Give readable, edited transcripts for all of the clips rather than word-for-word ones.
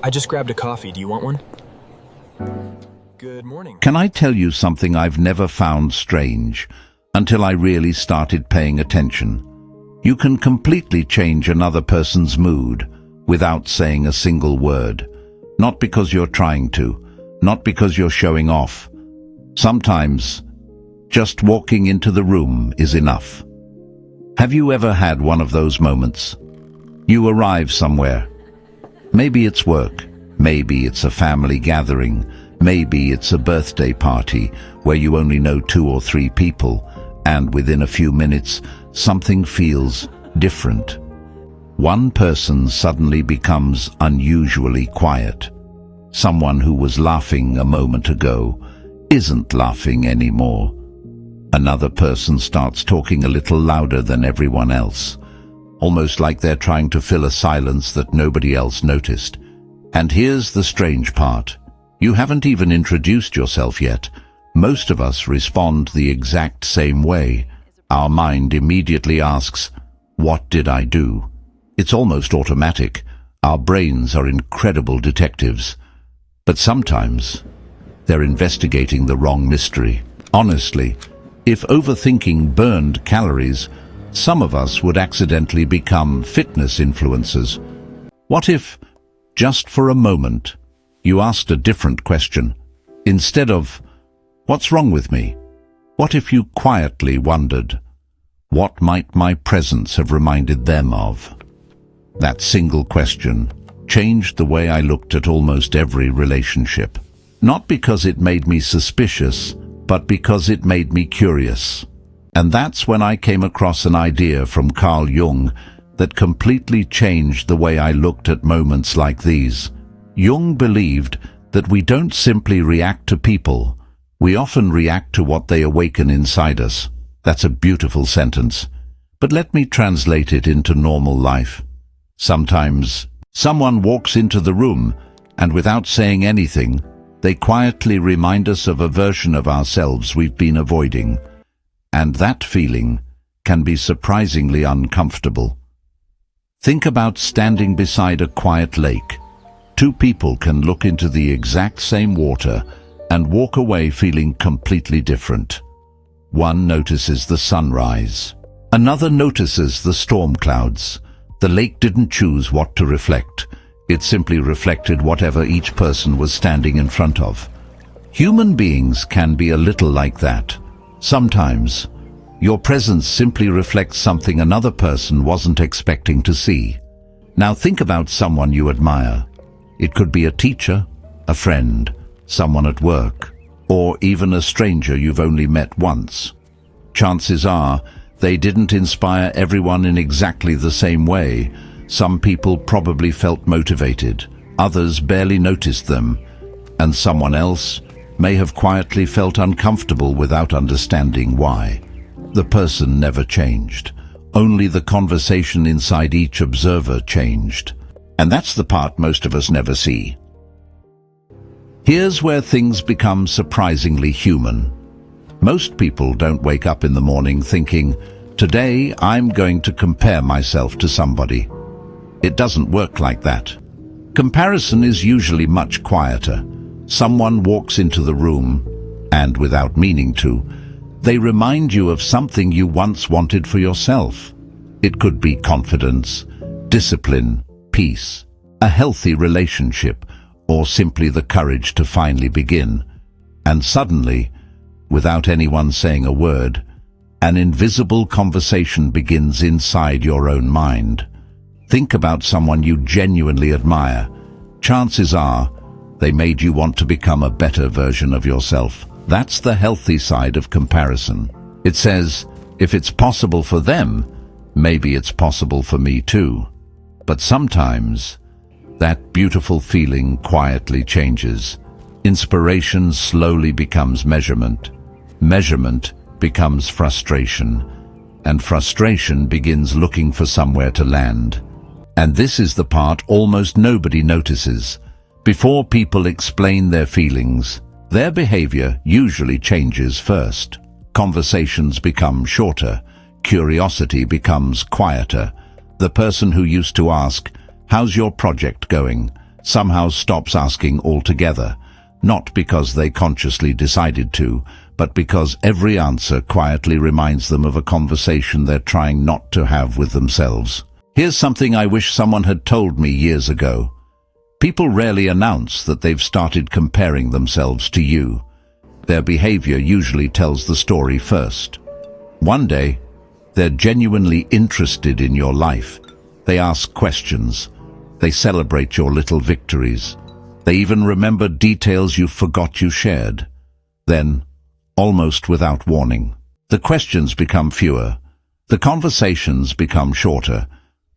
I just grabbed a coffee. Do you want one? Good morning. Can I tell you something I've never found strange until I really started paying attention? You can completely change another person's mood without saying a single word. Not because you're trying to, not because you're showing off. Sometimes, just walking into the room is enough. Have you ever had one of those moments? You arrive somewhere. Maybe it's work, maybe it's a family gathering, maybe it's a birthday party where you only know 2 or 3 people, and within a few minutes, something feels different. One person suddenly becomes unusually quiet. Someone who was laughing a moment ago isn't laughing anymore. Another person starts talking a little louder than everyone else, almost like they're trying to fill a silence that nobody else noticed. And here's the strange part. You haven't even introduced yourself yet. Most of us respond the exact same way. Our mind immediately asks, "What did I do?" It's almost automatic. Our brains are incredible detectives. But sometimes, they're investigating the wrong mystery. Honestly, if overthinking burned calories, some of us would accidentally become fitness influencers. What if, just for a moment, you asked a different question? Instead of, "What's wrong with me?" What if you quietly wondered, "What might my presence have reminded them of?" That single question changed the way I looked at almost every relationship. Not because it made me suspicious, but because it made me curious. And that's when I came across an idea from Carl Jung that completely changed the way I looked at moments like these. Jung believed that we don't simply react to people, we often react to what they awaken inside us. That's a beautiful sentence. But let me translate it into normal life. Sometimes, someone walks into the room, and without saying anything, they quietly remind us of a version of ourselves we've been avoiding. And that feeling can be surprisingly uncomfortable. Think about standing beside a quiet lake. 2 people can look into the exact same water and walk away feeling completely different. One notices the sunrise. Another notices the storm clouds. The lake didn't choose what to reflect. It simply reflected whatever each person was standing in front of. Human beings can be a little like that. Sometimes, your presence simply reflects something another person wasn't expecting to see. Now think about someone you admire. It could be a teacher, a friend, someone at work, or even a stranger you've only met once. Chances are, they didn't inspire everyone in exactly the same way. Some people probably felt motivated, others barely noticed them, and someone else may have quietly felt uncomfortable without understanding why. The person never changed. Only the conversation inside each observer changed. And that's the part most of us never see. Here's where things become surprisingly human. Most people don't wake up in the morning thinking, "Today I'm going to compare myself to somebody." It doesn't work like that. Comparison is usually much quieter. Someone walks into the room, and without meaning to, they remind you of something you once wanted for yourself. It could be confidence, discipline, peace, a healthy relationship, or simply the courage to finally begin. And suddenly, without anyone saying a word, an invisible conversation begins inside your own mind. Think about someone you genuinely admire. Chances are, they made you want to become a better version of yourself. That's the healthy side of comparison. It says, if it's possible for them, maybe it's possible for me too. But sometimes, that beautiful feeling quietly changes. Inspiration slowly becomes measurement. Measurement becomes frustration. And frustration begins looking for somewhere to land. And this is the part almost nobody notices. Before people explain their feelings, their behavior usually changes first. Conversations become shorter. Curiosity becomes quieter. The person who used to ask, "How's your project going?" somehow stops asking altogether, not because they consciously decided to, but because every answer quietly reminds them of a conversation they're trying not to have with themselves. Here's something I wish someone had told me years ago. People rarely announce that they've started comparing themselves to you. Their behavior usually tells the story first. One day, they're genuinely interested in your life. They ask questions. They celebrate your little victories. They even remember details you forgot you shared. Then, almost without warning, the questions become fewer. The conversations become shorter,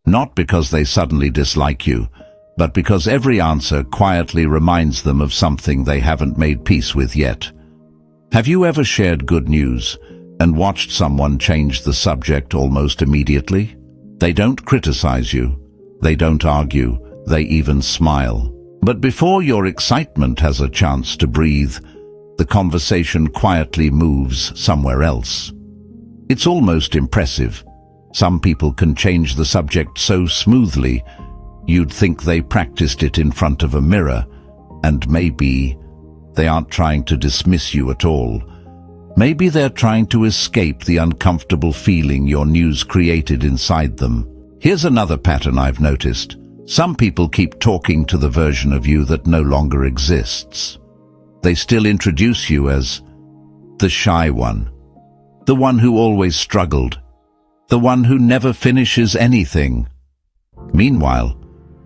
not because they suddenly dislike you, but because every answer quietly reminds them of something they haven't made peace with yet. Have you ever shared good news and watched someone change the subject almost immediately? They don't criticize you. They don't argue. They even smile. But before your excitement has a chance to breathe, the conversation quietly moves somewhere else. It's almost impressive. Some people can change the subject so smoothly, you'd think they practiced it in front of a mirror, and maybe they aren't trying to dismiss you at all. Maybe they're trying to escape the uncomfortable feeling your news created inside them. Here's another pattern I've noticed. Some people keep talking to the version of you that no longer exists. They still introduce you as the shy one, the one who always struggled, the one who never finishes anything. Meanwhile,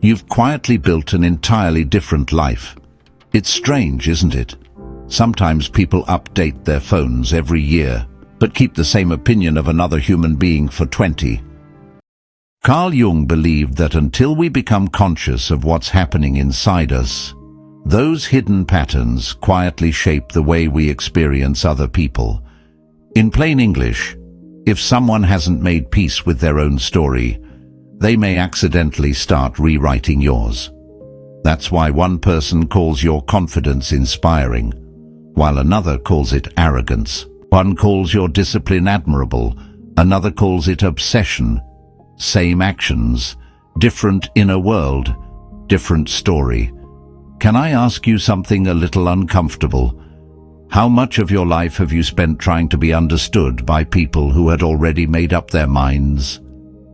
you've quietly built an entirely different life. It's strange, isn't it? Sometimes people update their phones every year, but keep the same opinion of another human being for 20. Carl Jung believed that until we become conscious of what's happening inside us, those hidden patterns quietly shape the way we experience other people. In plain English, if someone hasn't made peace with their own story, they may accidentally start rewriting yours. That's why one person calls your confidence inspiring, while another calls it arrogance. One calls your discipline admirable, another calls it obsession. Same actions, different inner world, different story. Can I ask you something a little uncomfortable? How much of your life have you spent trying to be understood by people who had already made up their minds?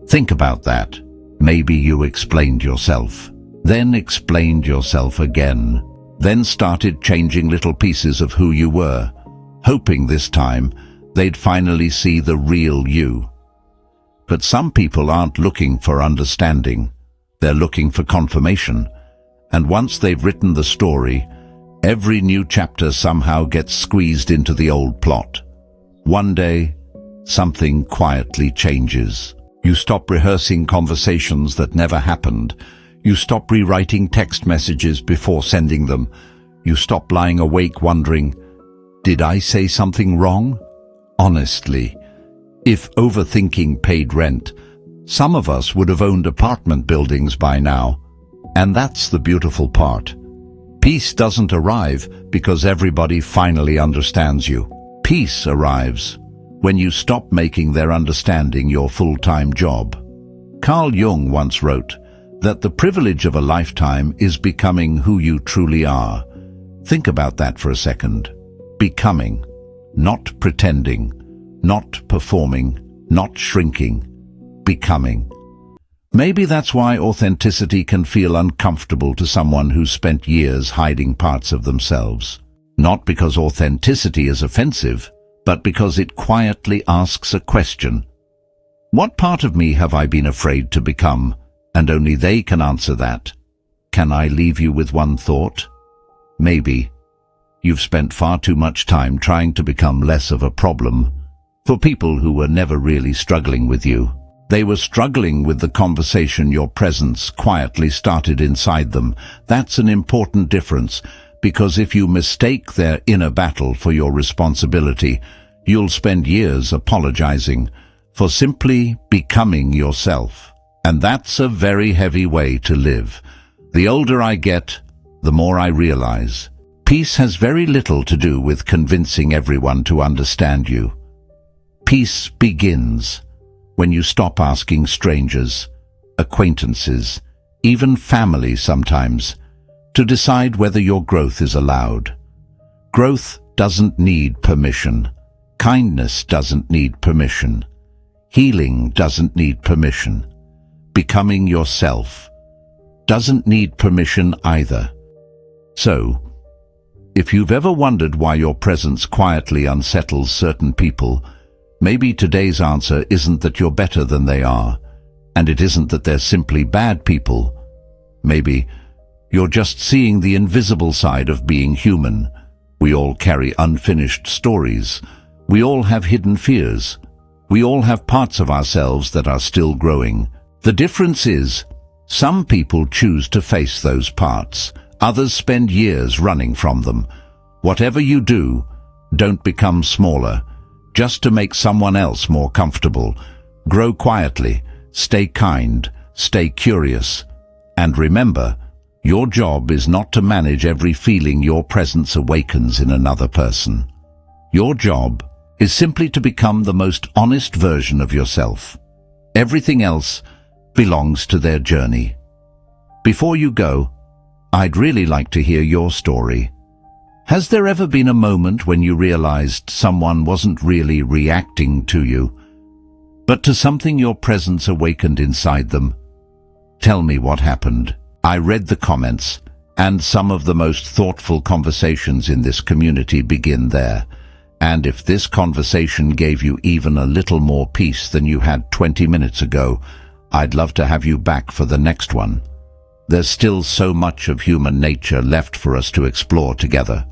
Think about that. Maybe you explained yourself, then explained yourself again, then started changing little pieces of who you were, hoping this time they'd finally see the real you. But some people aren't looking for understanding. They're looking for confirmation. And once they've written the story, every new chapter somehow gets squeezed into the old plot. One day, something quietly changes. You stop rehearsing conversations that never happened. You stop rewriting text messages before sending them. You stop lying awake wondering, did I say something wrong? Honestly, if overthinking paid rent, some of us would have owned apartment buildings by now. And that's the beautiful part. Peace doesn't arrive because everybody finally understands you. Peace arrives when you stop making their understanding your full-time job. Carl Jung once wrote that the privilege of a lifetime is becoming who you truly are. Think about that for a second. Becoming, not pretending, not performing, not shrinking, becoming. Maybe that's why authenticity can feel uncomfortable to someone who's spent years hiding parts of themselves. Not because authenticity is offensive, but because it quietly asks a question. What part of me have I been afraid to become? And only they can answer that. Can I leave you with one thought? Maybe you've spent far too much time trying to become less of a problem for people who were never really struggling with you. They were struggling with the conversation your presence quietly started inside them. That's an important difference, because if you mistake their inner battle for your responsibility, you'll spend years apologizing for simply becoming yourself. And that's a very heavy way to live. The older I get, the more I realize. Peace has very little to do with convincing everyone to understand you. Peace begins when you stop asking strangers, acquaintances, even family sometimes, to decide whether your growth is allowed. Growth doesn't need permission. Kindness doesn't need permission. Healing doesn't need permission. Becoming yourself doesn't need permission either. So, if you've ever wondered why your presence quietly unsettles certain people, maybe today's answer isn't that you're better than they are, and it isn't that they're simply bad people. Maybe you're just seeing the invisible side of being human. We all carry unfinished stories. We all have hidden fears. We all have parts of ourselves that are still growing. The difference is, some people choose to face those parts. Others spend years running from them. Whatever you do, don't become smaller, just to make someone else more comfortable. Grow quietly, stay kind, stay curious. And remember, your job is not to manage every feeling your presence awakens in another person. Your job is simply to become the most honest version of yourself. Everything else belongs to their journey. Before you go, I'd really like to hear your story. Has there ever been a moment when you realized someone wasn't really reacting to you, but to something your presence awakened inside them? Tell me what happened. I read the comments, and some of the most thoughtful conversations in this community begin there. And if this conversation gave you even a little more peace than you had 20 minutes ago, I'd love to have you back for the next one. There's still so much of human nature left for us to explore together.